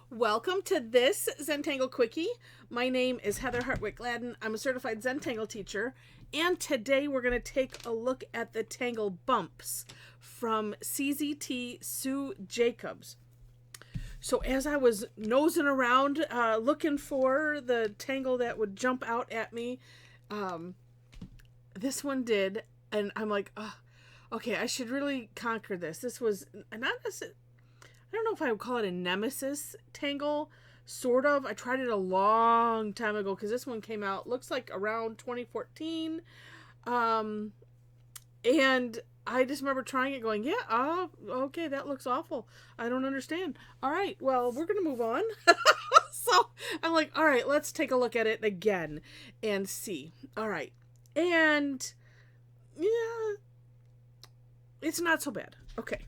Welcome to this Zentangle Quickie. My name is Heather Hartwick Gladden. I'm a certified Zentangle teacher, and today we're going to take a look at the tangle bumps from CZT Sue Jacobs. So as I was nosing around looking for the tangle that would jump out at me, this one did, and I'm like, oh, okay, I should really conquer this. This was not I don't know if I would call it a nemesis tangle, sort of. I tried it a long time ago because this one came out, looks like around 2014. And I just remember trying it going, yeah, okay, that looks awful. I don't understand. All right, well, we're going to move on. So I'm like, all right, let's take a look at it again and see. All right. And yeah, it's not so bad. Okay.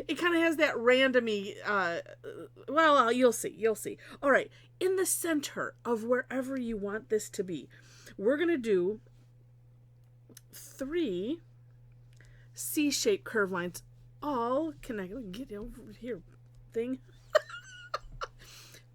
It kind of has that randomy, you'll see. All right, in the center of wherever you want this to be, we're going to do 3 C-shaped curve lines, all connected. Get over here, thing.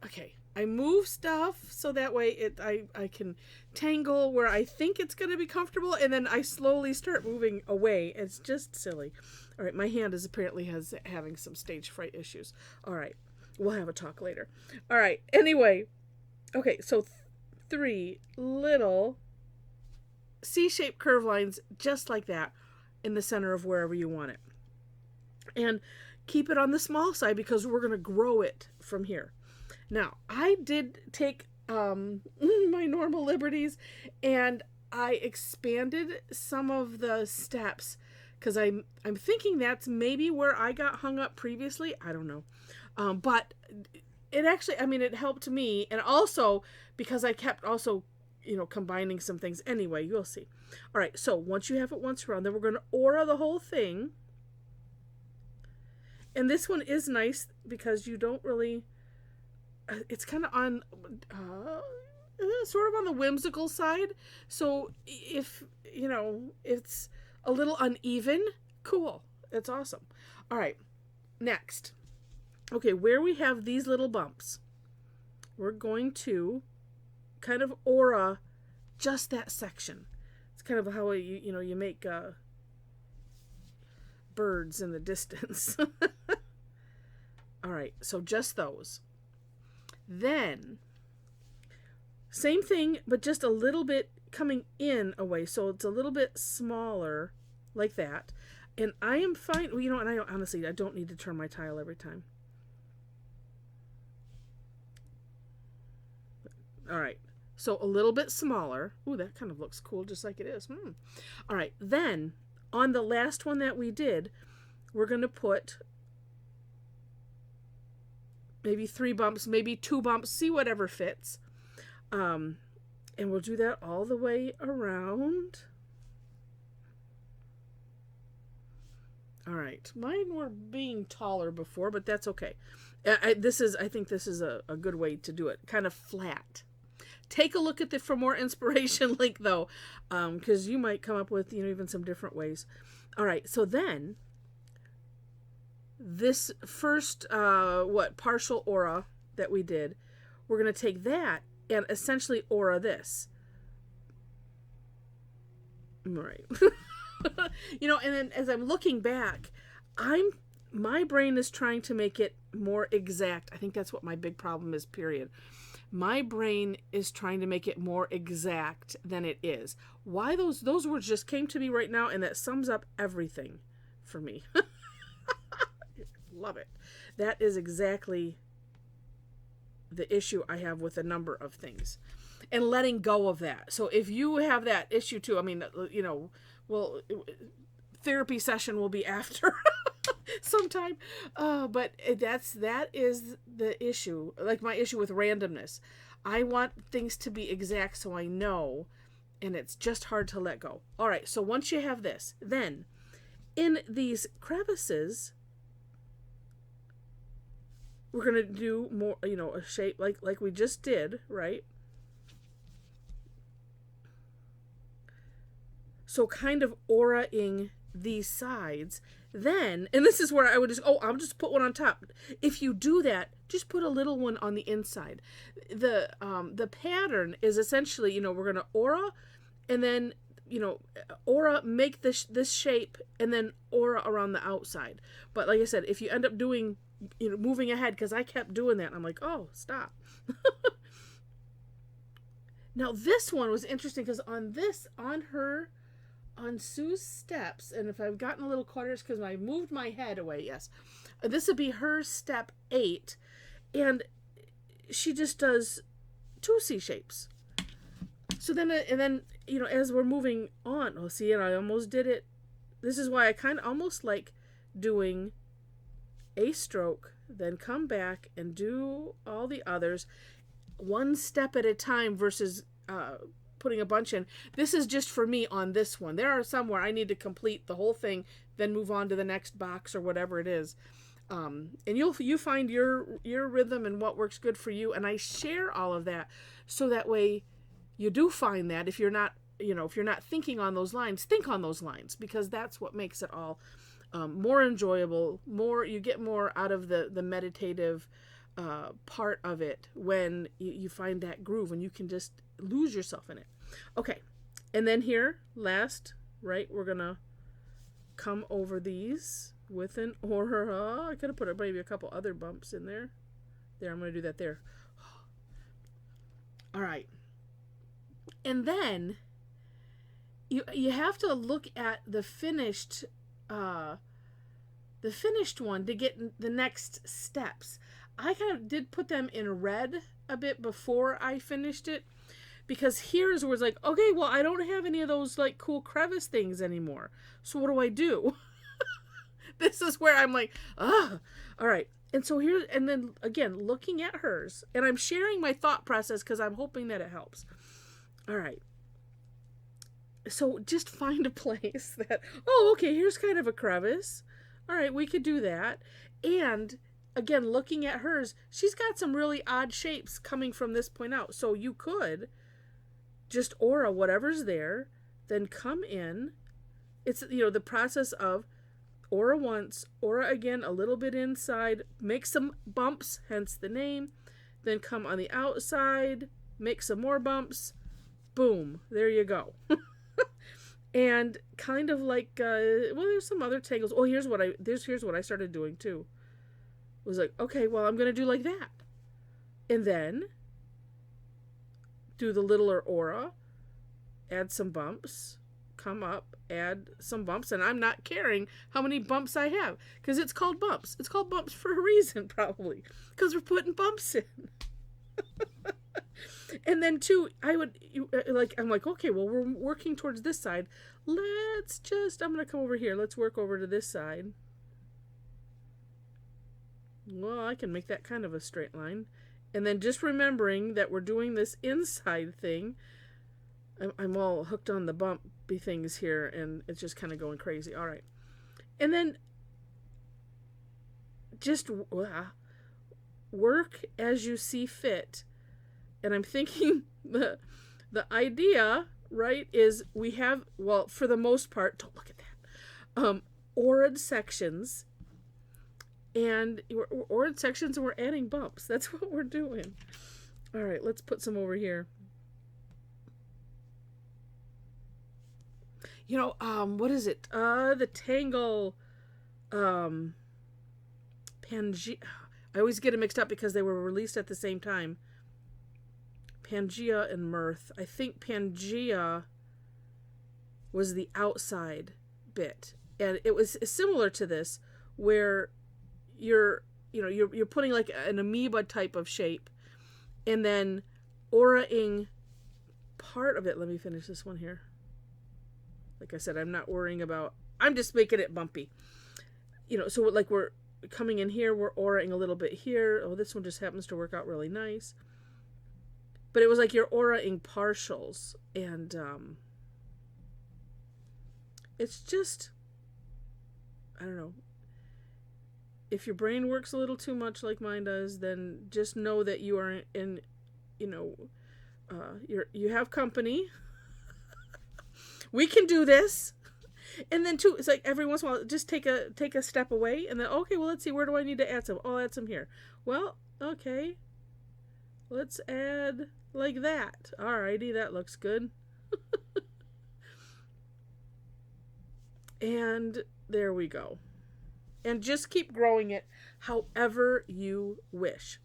Okay, I move stuff so that way I can tangle where I think it's going to be comfortable, and then I slowly start moving away. It's just silly. All right, my hand is apparently having some stage fright issues. All right, we'll have a talk later. All right, anyway, okay, so 3 little C-shaped curve lines just like that in the center of wherever you want it. And keep it on the small side because we're going to grow it from here. Now, I did take my normal liberties and I expanded some of the steps because I'm thinking that's maybe where I got hung up previously. I don't know. But it actually, it helped me. And also because I kept also, combining some things. Anyway, you'll see. All right. So once you have it once around, then we're going to aura the whole thing. And this one is nice because you don't really, it's kind of on, sort of on the whimsical side. So if, it's a little uneven, cool. It's awesome. All right, next. Okay, where we have these little bumps, we're going to kind of aura just that section. It's kind of how you make birds in the distance. All right, so just those. Then, same thing, but just a little bit coming in away. So it's a little bit smaller, like that. And I am fine. And I don't need to turn my tile every time. All right. So a little bit smaller. Ooh, that kind of looks cool, just like it is. All right. Then, on the last one that we did, we're going to put maybe 3 bumps, maybe 2 bumps, see whatever fits. And we'll do that all the way around. All right. Mine were being taller before, but that's okay. I think this is a good way to do it. Kind of flat. Take a look at it for more inspiration link, though, because you might come up with, even some different ways. All right. So then, this first, partial aura that we did, we're going to take that and essentially aura this. All right. And then as I'm looking back, my brain is trying to make it more exact. I think that's what my big problem is, period. My brain is trying to make it more exact than it is. Why those words just came to me right now, and that sums up everything for me. Love it. That is exactly the issue I have with a number of things. And letting go of that. So if you have that issue too, therapy session will be after sometime. But that is the issue. Like my issue with randomness. I want things to be exact so I know, and it's just hard to let go. All right, so once you have this, then in these crevices, we're going to do more, a shape like we just did, right? So kind of aura-ing these sides, then, and this is where I would just, I'll just put one on top. If you do that, just put a little one on the inside. The pattern is essentially, we're going to aura, and then, aura, make this shape, and then aura around the outside. But like I said, if you end up doing, moving ahead, because I kept doing that, and I'm like, oh, stop. Now this one was interesting because on Sue's steps, and if I've gotten a little quarters because I moved my head away, yes, this would be her step 8, and she just does 2 C shapes. So then, as we're moving on, I almost did it. This is why I kind of almost like doing a stroke, then come back and do all the others, one step at a time versus putting a bunch in. This is just for me on this one. There are some where I need to complete the whole thing, then move on to the next box or whatever it is. And you find your rhythm and what works good for you. And I share all of that so that way you do find that if you're not thinking on those lines, think on those lines, because that's what makes it all more enjoyable. You get more out of the meditative part of it when you find that groove and you can just lose yourself in it. Okay, and then here last, right, we're gonna come over these with an aura. I could have put maybe a couple other bumps in there. I'm gonna do that there. All right, and then you have to look at the finished one to get the next steps. I kind of did put them in red a bit before I finished it, because here's where it's like, okay, well, I don't have any of those like cool crevice things anymore. So what do I do? This is where I'm like, all right. And so and then again, looking at hers, and I'm sharing my thought process because I'm hoping that it helps. All right. So just find a place that, okay, here's kind of a crevice. All right, we could do that. And again, looking at hers, she's got some really odd shapes coming from this point out. So you could just aura whatever's there, then come in. It's, the process of aura once, aura again, a little bit inside, make some bumps, hence the name, then come on the outside, make some more bumps, boom, there you go. And kind of like, there's some other tangles. Here's what I started doing too. It was like, okay, well, I'm going to do like that. And then do the littler aura, add some bumps, come up, add some bumps. And I'm not caring how many bumps I have because it's called bumps. It's called bumps for a reason, probably, because we're putting bumps in. And then too, I'm like, okay, well, we're working towards this side. I'm going to come over here. Let's work over to this side. Well, I can make that kind of a straight line. And then just remembering that we're doing this inside thing. I'm all hooked on the bumpy things here, and it's just kind of going crazy. All right. And then just work as you see fit. And I'm thinking the idea, right, is we have, well, for the most part, don't look at that, aura'd sections. And aura'd sections, and we're adding bumps. That's what we're doing. All right, let's put some over here. What is it? The Tangle, Pangea. I always get it mixed up because they were released at the same time. Pangea and Mirth. I think Pangea was the outside bit, and it was similar to this, where you're putting like an amoeba type of shape, and then aura-ing part of it. Let me finish this one here. Like I said, I'm not worrying about. I'm just making it bumpy. So like we're coming in here, we're aura-ing a little bit here. This one just happens to work out really nice. But it was like you're aura-ing partials, and it's just, I don't know. If your brain works a little too much like mine does, then just know that you are you have company. We can do this. And then too, it's like every once in a while, just take a step away, and then okay, well, let's see, where do I need to add some? Oh, I'll add some here. Well, okay, let's add like that. Alrighty, that looks good. And there we go. And just keep growing it however you wish.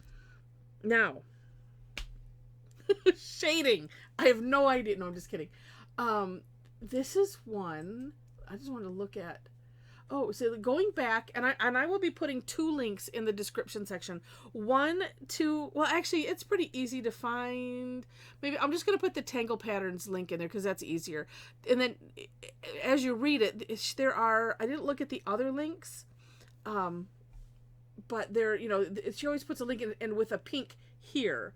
Now, shading. I have no idea. No, I'm just kidding. This is one I just want to look at. Oh, so going back, and I will be putting 2 links in the description section. One to, well, actually, it's pretty easy to find. Maybe I'm just going to put the Tangle Patterns link in there because that's easier. And then as you read it, there are, I didn't look at the other links, but there, you know, she always puts a link in with a pink here.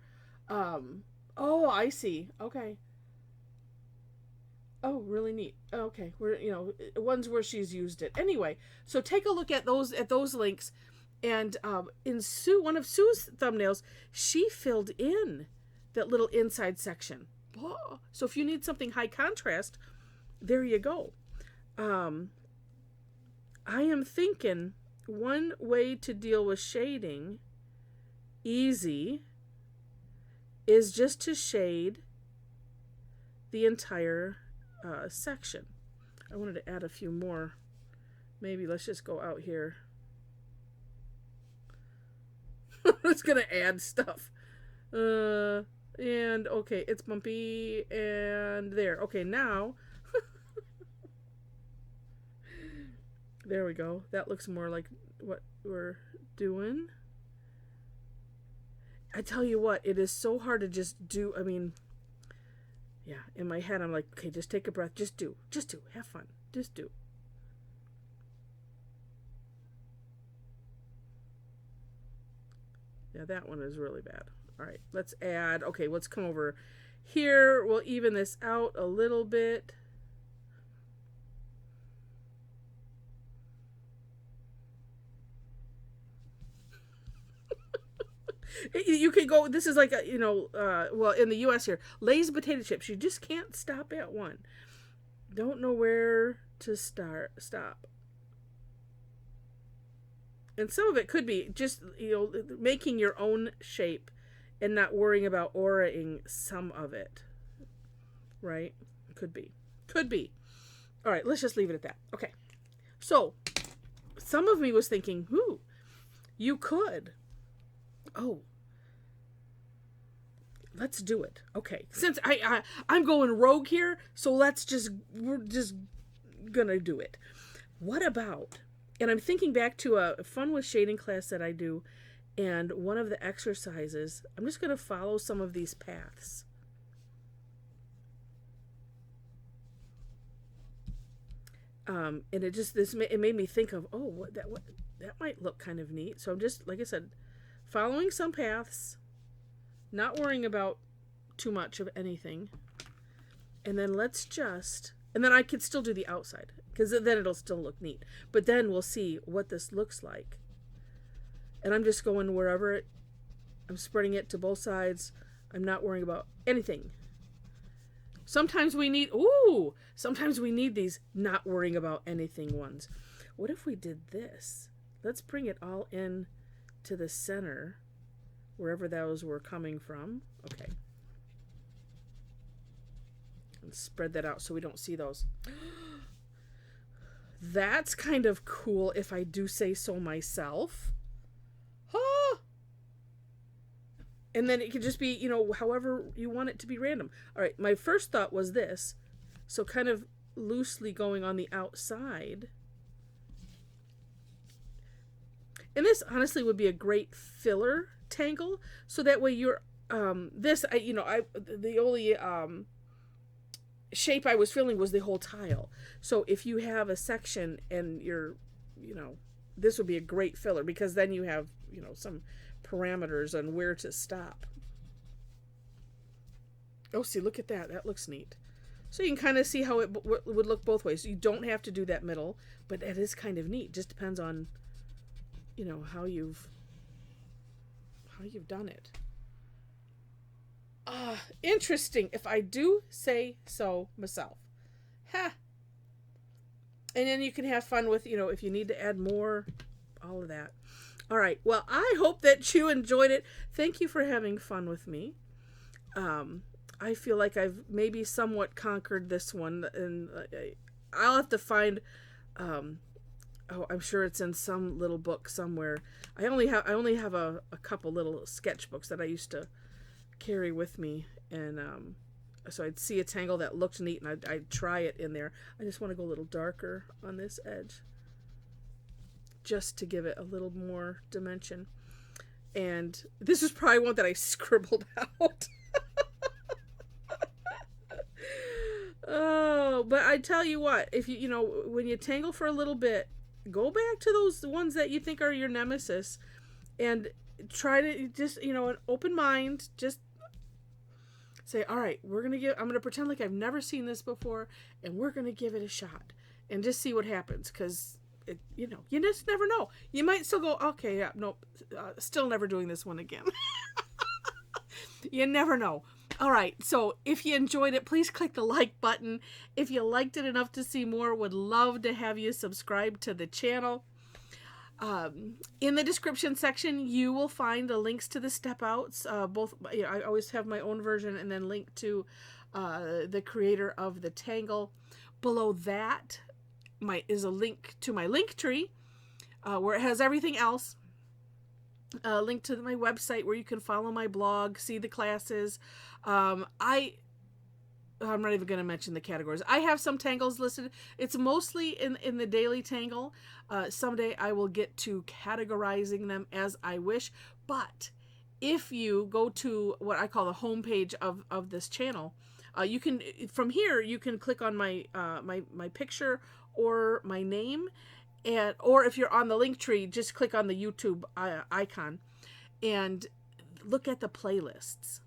Oh, I see. Okay. Oh, really neat. Okay, we're, you know, ones where she's used it. Anyway, so take a look at those links, and in one of Sue's thumbnails, she filled in that little inside section. Oh, so if you need something high contrast, there you go. I am thinking one way to deal with shading, easy, is just to shade the entire section. I wanted to add a few more. Maybe let's just go out here. I'm just gonna add stuff. And okay, it's bumpy, and there. Okay, now there we go. That looks more like what we're doing. I tell you what, it is so hard to just do. I mean, yeah, in my head, I'm like, okay, just take a breath. Just do. Have fun. Just do. Yeah, that one is really bad. All right, let's add. Okay, let's come over here. We'll even this out a little bit. You can go, this is like a, you know, well, in the U.S. here, Lay's potato chips. You just can't stop at one. Don't know where to stop. And some of it could be just, you know, making your own shape and not worrying about auraing some of it. Right? Could be. All right, let's just leave it at that. Okay. So, some of me was thinking, you could. Oh, let's do it. Okay, since I'm going rogue here, so we're just gonna do it. What about, and I'm thinking back to a fun with shading class that I do, and one of the exercises, I'm just gonna follow some of these paths. And it made me think of, oh, that might look kind of neat. So I'm just, like I said, following some paths, not worrying about too much of anything. And then and then I could still do the outside, because then it'll still look neat. But then we'll see what this looks like. And I'm just going wherever I'm spreading it to both sides. I'm not worrying about anything. Sometimes we need these not worrying about anything ones. What if we did this? Let's bring it all in to the center, wherever those were coming from. Okay. And spread that out so we don't see those. That's kind of cool if I do say so myself. And then it could just be, you know, however you want it to be random. All right, my first thought was this. So kind of loosely going on the outside. And this honestly would be a great filler tangle. So that way you're, the only shape I was filling was the whole tile. So if you have a section and you're, you know, this would be a great filler, because then you have, you know, some parameters on where to stop. Oh, see, look at that. That looks neat. So you can kind of see how it would look both ways. You don't have to do that middle, but it is kind of neat. Just depends on, you know, how you've done it. Interesting, if I do say so myself. And then you can have fun with, if you need to add more, all of that. All right. Well, I hope that you enjoyed it. Thank you for having fun with me. I feel like I've maybe somewhat conquered this one, and I'll have to find. I'm sure it's in some little book somewhere. I only have a couple little sketchbooks that I used to carry with me, and so I'd see a tangle that looked neat, and I'd try it in there. I just want to go a little darker on this edge, just to give it a little more dimension. And this is probably one that I scribbled out. Oh, but I tell you what, if when you tangle for a little bit, go back to those ones that you think are your nemesis, and try to just, an open mind, just say, all right, I'm going to pretend like I've never seen this before, and we're going to give it a shot and just see what happens. Cause you just never know. You might still go, okay, yeah, nope, still never doing this one again. You never know. All right, so if you enjoyed it, please click the like button. If you liked it enough to see more, would love to have you subscribe to the channel. In the description section, you will find the links to the step outs. Both, I always have my own version, and then link to the creator of the tangle. Below that is a link to my link tree, where it has everything else. Link to my website where you can follow my blog, see the classes. I'm not even going to mention the categories. I have some tangles listed. It's mostly in the daily tangle. Someday I will get to categorizing them as I wish. But if you go to what I call the homepage of this channel, you can, from here, you can click on my picture or my name. Or if you're on the link tree, just click on the YouTube icon and look at the playlists.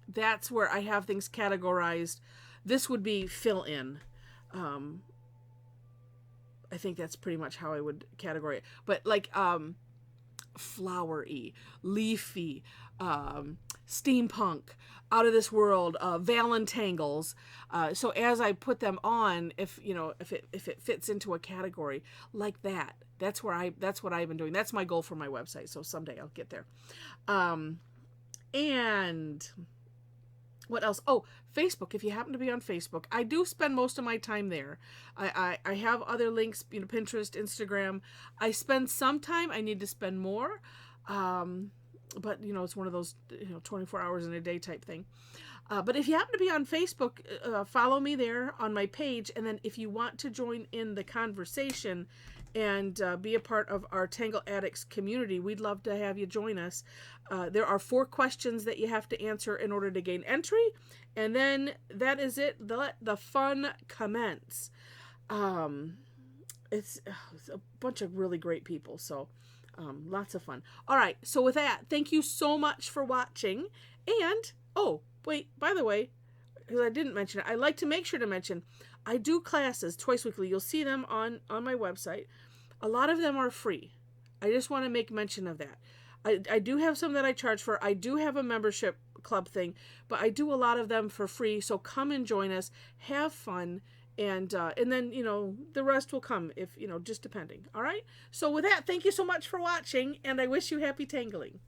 That's where I have things categorized. This would be fill in. I think that's pretty much how I would categorize it. But like flowery, leafy, steampunk, out of this world, Valentangles. So as I put them on, if it fits into a category like that, that's what I've been doing. That's my goal for my website. So someday I'll get there. And what else? Oh, Facebook. If you happen to be on Facebook, I do spend most of my time there. I have other links, Pinterest, Instagram. I spend some time. I need to spend more. But, it's one of those, 24 hours in a day type thing. But if you happen to be on Facebook, follow me there on my page. And then if you want to join in the conversation and be a part of our Tangle Addicts community, we'd love to have you join us. There are 4 questions that you have to answer in order to gain entry. And then that is it. Let the fun commence. It's a bunch of really great people. So lots of fun. All right. So with that, thank you so much for watching. And, oh, wait, by the way, because I didn't mention it, I like to make sure to mention, I do classes twice weekly. You'll see them on my website. A lot of them are free. I just want to make mention of that. I do have some that I charge for. I do have a membership club thing, but I do a lot of them for free. So come and join us. Have fun. And then, the rest will come if, just depending. All right. So with that, thank you so much for watching, and I wish you happy tangling.